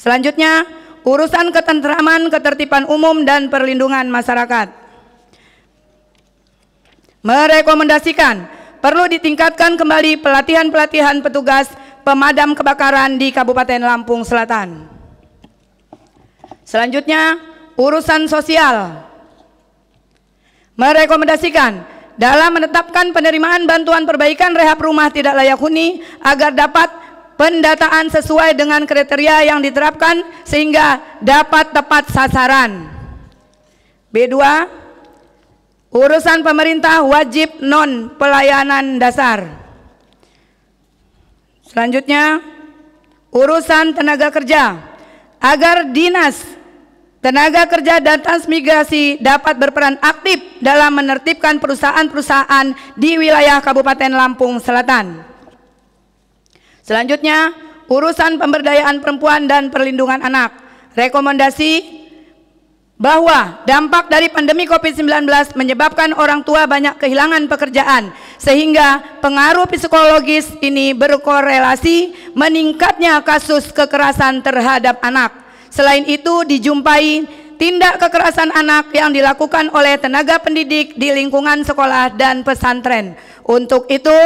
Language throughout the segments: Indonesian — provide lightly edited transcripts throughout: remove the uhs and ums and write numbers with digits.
Selanjutnya, urusan ketentraman, ketertiban umum, dan perlindungan masyarakat. Merekomendasikan perlu ditingkatkan kembali pelatihan-pelatihan petugas pemadam kebakaran di Kabupaten Lampung Selatan. Selanjutnya, urusan sosial. Merekomendasikan dalam menetapkan penerimaan bantuan perbaikan rehab rumah tidak layak huni agar dapat pendataan sesuai dengan kriteria yang diterapkan sehingga dapat tepat sasaran. B2, urusan pemerintah wajib non pelayanan dasar. Selanjutnya, urusan tenaga kerja agar Dinas Tenaga Kerja dan Transmigrasi dapat berperan aktif dalam menertibkan perusahaan-perusahaan di wilayah Kabupaten Lampung Selatan. Selanjutnya, urusan pemberdayaan perempuan dan perlindungan anak. Rekomendasi bahwa dampak dari pandemi COVID-19 menyebabkan orang tua banyak kehilangan pekerjaan, sehingga pengaruh psikologis ini berkorelasi meningkatnya kasus kekerasan terhadap anak. Selain itu, dijumpai tindak kekerasan anak yang dilakukan oleh tenaga pendidik di lingkungan sekolah dan pesantren. Untuk itu,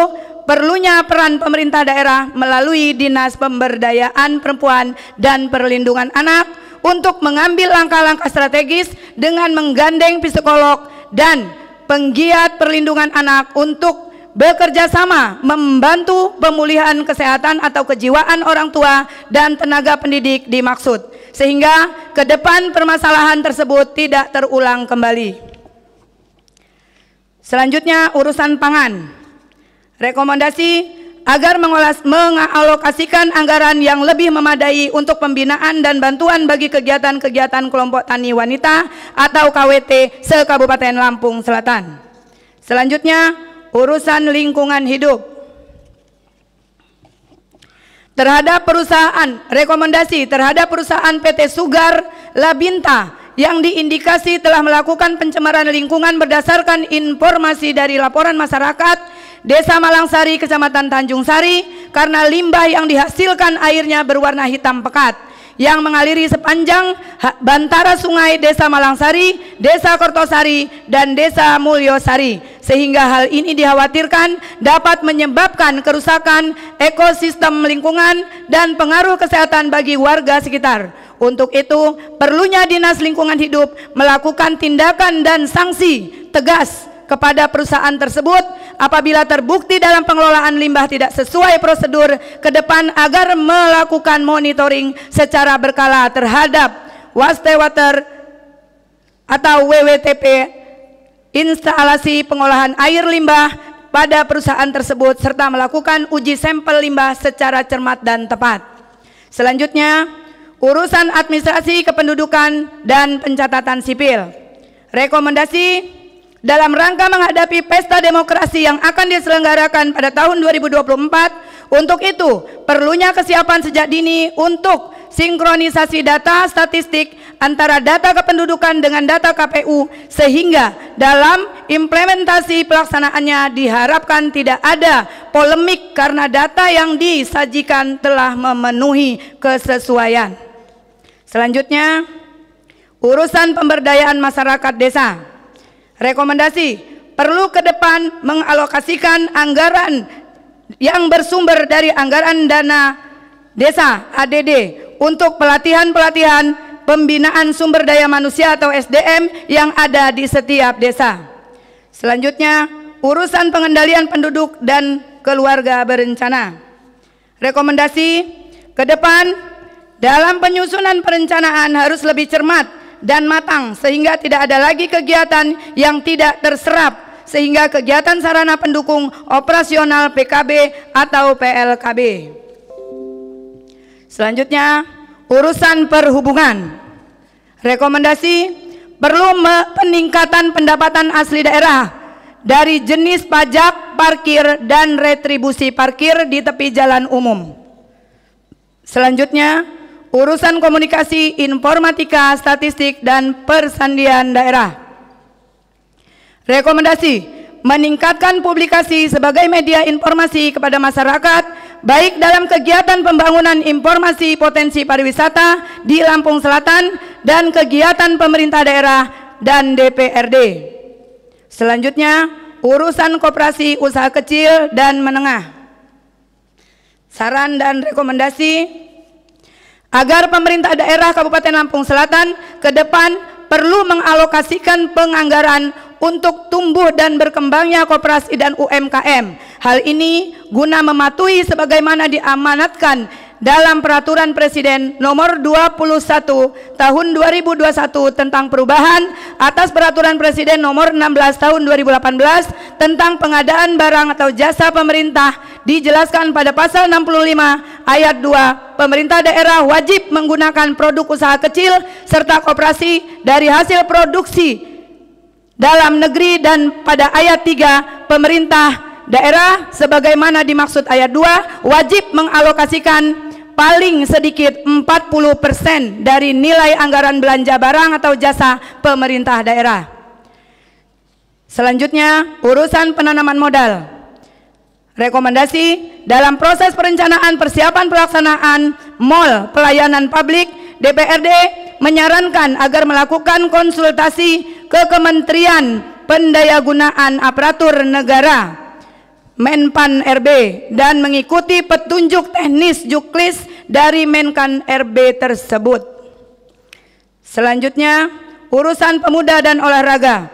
perlunya peran pemerintah daerah melalui Dinas Pemberdayaan Perempuan dan Perlindungan Anak untuk mengambil langkah-langkah strategis dengan menggandeng psikolog dan penggiat perlindungan anak untuk bekerja sama membantu pemulihan kesehatan atau kejiwaan orang tua dan tenaga pendidik dimaksud, sehingga ke depan permasalahan tersebut tidak terulang kembali. Selanjutnya, urusan pangan. Rekomendasi agar mengalokasikan anggaran yang lebih memadai untuk pembinaan dan bantuan bagi kegiatan-kegiatan kelompok tani wanita atau KWT se-Kabupaten Lampung Selatan. Selanjutnya, urusan lingkungan hidup. Terhadap perusahaan, rekomendasi terhadap perusahaan PT Sugar Labinta yang diindikasi telah melakukan pencemaran lingkungan berdasarkan informasi dari laporan masyarakat Desa Malangsari, Kecamatan Tanjung Sari, karena limbah yang dihasilkan airnya berwarna hitam pekat yang mengaliri sepanjang bantara sungai Desa Malangsari, Desa Kertosari, dan Desa Mulyosari, sehingga hal ini dikhawatirkan dapat menyebabkan kerusakan ekosistem lingkungan dan pengaruh kesehatan bagi warga sekitar. Untuk itu, perlunya Dinas Lingkungan Hidup melakukan tindakan dan sanksi tegas kepada perusahaan tersebut apabila terbukti dalam pengelolaan limbah tidak sesuai prosedur ke depan, agar melakukan monitoring secara berkala terhadap wastewater atau WWTP, instalasi pengolahan air limbah pada perusahaan tersebut, serta melakukan uji sampel limbah secara cermat dan tepat. Selanjutnya, urusan administrasi kependudukan dan pencatatan sipil. Rekomendasi dalam rangka menghadapi pesta demokrasi yang akan diselenggarakan pada tahun 2024, untuk itu perlunya kesiapan sejak dini untuk sinkronisasi data statistik antara data kependudukan dengan data KPU, sehingga dalam implementasi pelaksanaannya diharapkan tidak ada polemik karena data yang disajikan telah memenuhi kesesuaian. Selanjutnya, urusan pemberdayaan masyarakat desa. Rekomendasi perlu ke depan mengalokasikan anggaran yang bersumber dari anggaran dana desa ADD untuk pelatihan-pelatihan pembinaan sumber daya manusia atau SDM yang ada di setiap desa. Selanjutnya, urusan pengendalian penduduk dan keluarga berencana. Rekomendasi ke depan dalam penyusunan perencanaan harus lebih cermat dan matang, sehingga tidak ada lagi kegiatan yang tidak terserap, sehingga kegiatan sarana pendukung operasional PKB atau PLKB. Selanjutnya, urusan perhubungan. Rekomendasi perlu peningkatan pendapatan asli daerah dari jenis pajak parkir dan retribusi parkir di tepi jalan umum. Selanjutnya, urusan komunikasi, informatika, statistik, dan persandian daerah. Rekomendasi meningkatkan publikasi sebagai media informasi kepada masyarakat baik dalam kegiatan pembangunan informasi potensi pariwisata di Lampung Selatan dan kegiatan pemerintah daerah dan DPRD. Selanjutnya, urusan koperasi usaha kecil dan menengah. Saran dan rekomendasi agar pemerintah daerah Kabupaten Lampung Selatan ke depan perlu mengalokasikan penganggaran untuk tumbuh dan berkembangnya koperasi dan UMKM. Hal ini guna mematuhi sebagaimana diamanatkan dalam Peraturan Presiden Nomor 21 Tahun 2021 tentang perubahan atas Peraturan Presiden Nomor 16 Tahun 2018 tentang pengadaan barang atau jasa pemerintah. Dijelaskan pada pasal 65 ayat 2, pemerintah daerah wajib menggunakan produk usaha kecil serta koperasi dari hasil produksi dalam negeri, dan pada ayat 3, pemerintah daerah sebagaimana dimaksud ayat 2 wajib mengalokasikan paling sedikit 40% dari nilai anggaran belanja barang atau jasa pemerintah daerah. Selanjutnya, urusan penanaman modal. Rekomendasi dalam proses perencanaan persiapan pelaksanaan mall pelayanan publik, DPRD menyarankan agar melakukan konsultasi ke Kementerian Pendayagunaan Aparatur Negara Menpan RB dan mengikuti petunjuk teknis Juklis dari Menkan RB tersebut. Selanjutnya, urusan pemuda dan olahraga.